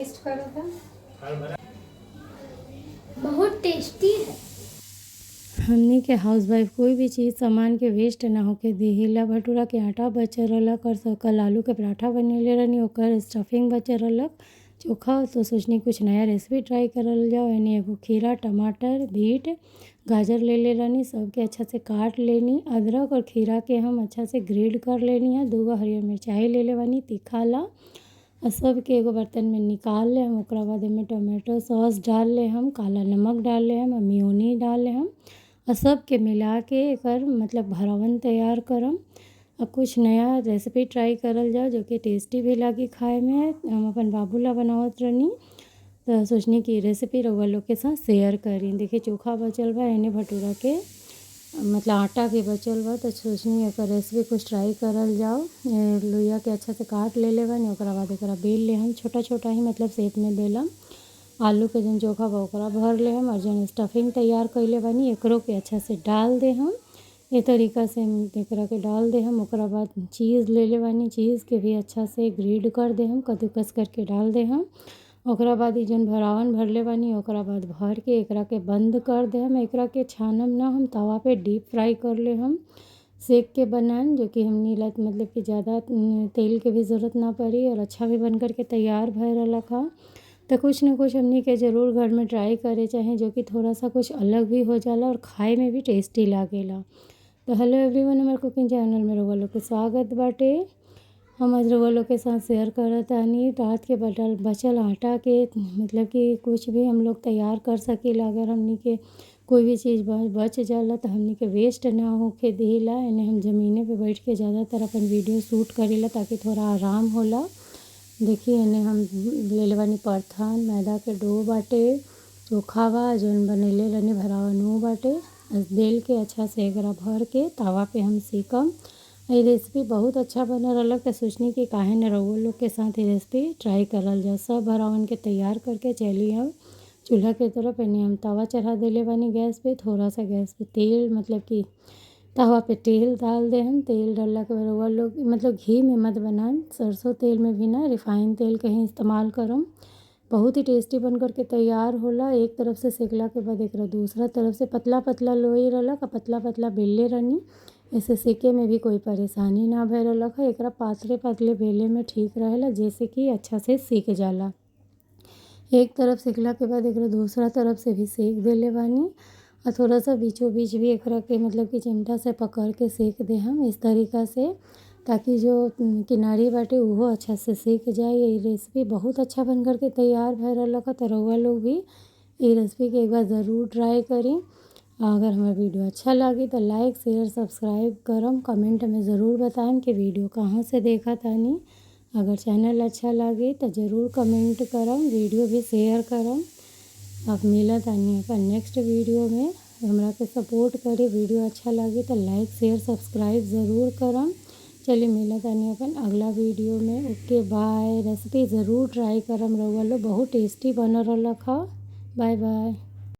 Test करो था, बहुत टेस्टी है। हमनी के हाउसवाइफ कोई भी चीज़ सामान के वेस्ट ना होके देहिला। भटूरा के आटा बचल रहलक और कल आलू के पराठा बनेले रहनी, ओकर स्टफिंग बचल रहलक चोखा। तो सोचनी कुछ नया रेसिपी ट्राई करल जाओ। यानी एगो खीरा, टमाटर, बीट, गाजर ले ले रहनी, सबके अच्छा से काट लेनी। अदरक और खीरा के हम अच्छा से ग्रेड कर लेनी है। 2 हरियर मिरचाई ले ले बानी तीखा ला, और सबके एगो बर्तन में निकाल ले हम। ओकरा बाद में टमाटो सॉस डाल ले हम, काला नमक डाल ले हम, मेयोनी डाल ले हम, और सबके मिला के एकर मतलब भरावन तैयार करम। और कुछ नया रेसिपी ट्राई करल जाओ जो कि टेस्टी भी लगी खाए में। हम अपन बाबू ला बनावत रहनी, तो सोचनी कि रेसिपी रउआ लोग के साथ शेयर करी। देखिए चोखा बचल बा, एने भटूरा के मतलब आटा के बचल बा, तो सोचनी एकर रेसिपी कुछ ट्राई करल जाओ। लोइया के अच्छा से काट ले ले बानी, ओकरा बाद एकरा बेल ले हम, छोटा छोटा ही मतलब शेप में बेलम। आलू के जन चोखा बा ओकरा भर ले हम, और जन स्टफिंग तैयार कैले बानी एकरो के अच्छा से डाल दे हम। ये तरीका से एकरा के डाल दे हम। ओकरा बाद चीज़ ले ले बानी, चीज़ के भी अच्छा से ग्रेड कर दे हम, कद्दूकस करके डाल दे हम। ओकरा बाद ई जन भरावन भरले बानी ओकरा बाद भर के एकरा के बंद कर दे हम। एकरा के छानम ना हम, तवा पे डीप फ्राई कर ले हम, सेक के बनाएं, जो कि हमनी ला मतलब कि ज़्यादा तेल के भी ज़रूरत ना पड़ी और अच्छा भी बन कर के तैयार भय रहला खा। तो कुछ ना कुछ हमनी के ज़रूर घर में ट्राई करे चाहें, जो कि थोड़ा सा कुछ अलग भी हो जाला और खाए में भी टेस्टी लागेला। तो हेलो एवरीवन, हमारे कुकिंग चैनल में रउआ लोग के स्वागत बाटे। हम आज रउआ लोग के साथ शेयर करत तानी रात के बचल आटा के मतलब कि कुछ भी हम लोग तैयार कर सकीला। अगर हमनी के कोई भी चीज़ बच जाला तो हमनी के वेस्ट ना होके देला। यानी हम ज़मीने पे बैठ के ज़्यादातर अपन वीडियो शूट करेला ताकि थोड़ा आराम होला। देखिए एने हम ले ले बानी परथन, मैदा के डो बाटे, चोखा बा जौन बनैले रहनी भरावन उ बाटे। बेल के अच्छा से एकरा भर के तवा पे हम सेकम। ये रेसिपी बहुत अच्छा बनल रहलक, तो सोचनी कि काहे न रउआ लोग के साथ ये रेसिपी ट्राई करल जाए। सब भरावन के तैयार करके चली हम चूल्हा के तरफ। यानी हम तवा चढ़ा देले बानी गैस पे। थोड़ा सा गैस पे तेल मतलब कि तवा पे तेल डाल दे हम। तेल डालला के बाद रउआ लोग मतलब घी में मत बनाएं, सरसों तेल में भी ना, रिफाइन तेल के ही इस्तेमाल करम। बहुत ही टेस्टी बन कर के तैयार होला। एक तरफ से सेकला के बाद एकरा दूसरा तरफ से पतला पतला लोई रहलक, पतला पतला बेलले रहनी। ऐसे सेके में भी कोई परेशानी ना भय रहलक है। एकरा पातले पातले बेले में ठीक रहेला, जैसे कि अच्छा से सेक जाला। एक तरफ सेकला के बाद एकरा दूसरा तरफ से भी सेक देले बानी, और थोड़ा सा बीचों बीच भी एकरा के मतलब कि चिमटा से पकड़ के सेक दे हम इस तरीका से, ताकि जो किनारी बाटे उहो अच्छा से सेक जाए। ये रेसिपी बहुत अच्छा बन कर के तैयार भय रहलक है। तो रउआ लोग भी ये रेसिपी के एक बार ज़रूर ट्राई करी। अगर हमारा वीडियो अच्छा लगी तो लाइक शेयर सब्सक्राइब करम। कमेंट में ज़रूर बताएं कि वीडियो कहाँ से देखा तानी। अगर चैनल अच्छा लगे तो ज़रूर कमेंट करम, वीडियो भी शेयर करम। अब मिला तानी अपन नेक्स्ट वीडियो में। हमरा के सपोर्ट करे, वीडियो अच्छा लगे तो लाइक शेयर सब्सक्राइब ज़रूर करम। चलिए मिला तानी अपन अगला वीडियो में। Okay bye. रेसिपी ज़रूर ट्राई करम रउआ लोग, बहुत टेस्टी बन रहलक ह। Bye by.